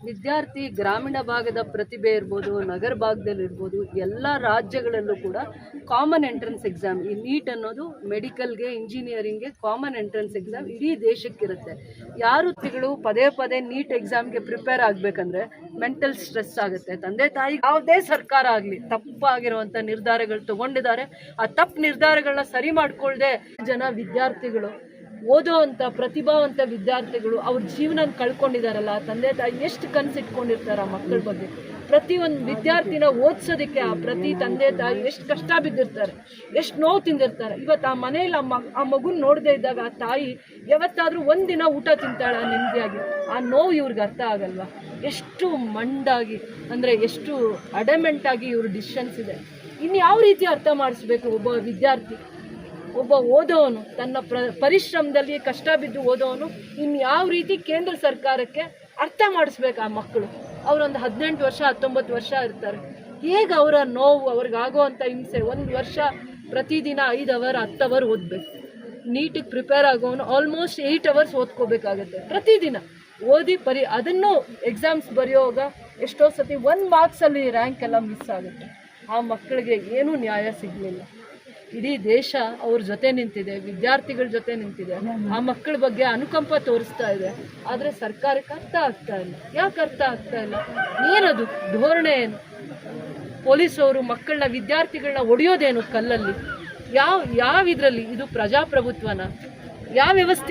ವಿದ್ಯಾರ್ಥಿ ಗ್ರಾಮೀಣ ಭಾಗದ ಪ್ರತಿಭೆ ಇರ್ಬೋದು, ನಗರ ಭಾಗದಲ್ಲಿರ್ಬೋದು, ಎಲ್ಲ ರಾಜ್ಯಗಳಲ್ಲೂ ಕೂಡ ಕಾಮನ್ ಎಂಟ್ರೆನ್ಸ್ ಎಕ್ಸಾಮ್, ಈ ನೀಟ್ ಅನ್ನೋದು ಮೆಡಿಕಲ್ಗೆ, ಇಂಜಿನಿಯರಿಂಗ್ಗೆ ಕಾಮನ್ ಎಂಟ್ರೆನ್ಸ್ ಎಕ್ಸಾಮ್ ಇಡೀ ದೇಶಕ್ಕಿರುತ್ತೆ. ಯಾರು ಪದೇ ಪದೇ ನೀಟ್ ಎಕ್ಸಾಮ್ಗೆ ಪ್ರಿಪೇರ್ ಆಗಬೇಕಂದ್ರೆ ಮೆಂಟಲ್ ಸ್ಟ್ರೆಸ್ ಆಗುತ್ತೆ. ತಂದೆ ತಾಯಿ ಯಾವುದೇ ಸರ್ಕಾರ ಆಗಲಿ ತಪ್ಪಾಗಿರುವಂಥ ನಿರ್ಧಾರಗಳು ತಗೊಂಡಿದ್ದಾರೆ. ಆ ತಪ್ಪು ನಿರ್ಧಾರಗಳನ್ನ ಸರಿ ಮಾಡ್ಕೊಳ್ದೆ ವಿದ್ಯಾರ್ಥಿಗಳು, ಓದೋ ಅಂಥ ಪ್ರತಿಭಾವಂತ ವಿದ್ಯಾರ್ಥಿಗಳು ಅವ್ರ ಜೀವನ ಕಳ್ಕೊಂಡಿದ್ದಾರಲ್ಲ. ತಂದೆ ತಾಯಿ ಎಷ್ಟು ಕನಸಿಟ್ಕೊಂಡಿರ್ತಾರೆ ಆ ಮಕ್ಕಳ ಬಗ್ಗೆ. ಪ್ರತಿಯೊಂದು ವಿದ್ಯಾರ್ಥಿನ ಓದಿಸೋದಕ್ಕೆ ಆ ಪ್ರತಿ ತಂದೆ ತಾಯಿ ಎಷ್ಟು ಕಷ್ಟ ಬಿದ್ದಿರ್ತಾರೆ, ಎಷ್ಟು ನೋವು ತಿಂದಿರ್ತಾರೆ. ಇವತ್ತು ಆ ಮನೆಯಲ್ಲಿ ಆ ಮಗುನ ನೋಡದೇ ಇದ್ದಾಗ ಆ ತಾಯಿ ಯಾವತ್ತಾದರೂ ಒಂದಿನ ಊಟ ತಿಂತಾಳ ನೆಮ್ಮದಿಯಾಗಿ? ಆ ನೋವು ಇವ್ರಿಗೆ ಅರ್ಥ ಆಗಲ್ವಾ? ಎಷ್ಟು ಮಂಡಾಗಿ, ಅಂದರೆ ಎಷ್ಟು ಅಡಮೆಂಟಾಗಿ ಇವ್ರ ಡಿಸಿಷನ್ಸ್ ಇದೆ. ಇನ್ನು ಯಾವ ರೀತಿ ಅರ್ಥ ಮಾಡಿಸ್ಬೇಕು ಒಬ್ಬ ವಿದ್ಯಾರ್ಥಿ, ಒಬ್ಬ ಓದೋನು, ತನ್ನ ಪರಿಶ್ರಮದಲ್ಲಿ ಕಷ್ಟ ಬಿದ್ದು ಓದೋನು ಇನ್ಯಾವ ರೀತಿ ಕೇಂದ್ರ ಸರ್ಕಾರಕ್ಕೆ ಅರ್ಥ ಮಾಡಿಸ್ಬೇಕು? ಆ ಮಕ್ಕಳು ಅವರೊಂದು 18 ವರ್ಷ 19 ವರ್ಷ ಇರ್ತಾರೆ. ಹೇಗೆ ಅವರ ನೋವು, ಅವ್ರಿಗಾಗೋವಂಥ ಹಿಂಸೆ, ಒಂದು ವರ್ಷ ಪ್ರತಿದಿನ 5 ಅವರ್ 10 ಅವರ್ ಓದಬೇಕು. ನೀಟಿಗೆ ಪ್ರಿಪೇರ್ ಆಗೋನು ಆಲ್ಮೋಸ್ಟ್ 8 ಅವರ್ಸ್ ಓದ್ಕೋಬೇಕಾಗತ್ತೆ ಪ್ರತಿದಿನ. ಓದಿ ಅದನ್ನು ಎಕ್ಸಾಮ್ಸ್ ಬರೆಯೋವಾಗ ಎಷ್ಟೋ ಸತಿ 1 ಮಾರ್ಕ್ಸಲ್ಲಿ ರ್ಯಾಂಕ್ ಎಲ್ಲ ಮಿಸ್ ಆಗುತ್ತೆ. ಆ ಮಕ್ಕಳಿಗೆ ಏನೂ ನ್ಯಾಯ ಸಿಗಲಿಲ್ಲ. ಇಡೀ ದೇಶ ಅವ್ರ ಜೊತೆ ನಿಂತಿದೆ, ವಿದ್ಯಾರ್ಥಿಗಳ ಜೊತೆ ನಿಂತಿದೆ, ಆ ಮಕ್ಕಳ ಬಗ್ಗೆ ಅನುಕಂಪ ತೋರಿಸ್ತಾ ಇದೆ. ಆದರೆ ಸರ್ಕಾರಕ್ಕೆ ಅರ್ಥ ಆಗ್ತಾ ಇಲ್ಲ. ಯಾಕೆ ಅರ್ಥ ಆಗ್ತಾ ಇಲ್ಲ? ಏನದು ಧೋರಣೆ? ಏನು? ಪೊಲೀಸವರು ಮಕ್ಕಳನ್ನ, ವಿದ್ಯಾರ್ಥಿಗಳನ್ನ ಹೊಡೆಯೋದೇನು ಕಲ್ಲಲ್ಲಿ? ಯಾವ ಇದರಲ್ಲಿ? ಇದು ಪ್ರಜಾಪ್ರಭುತ್ವನ? ಯಾವ ವ್ಯವಸ್ಥೆ?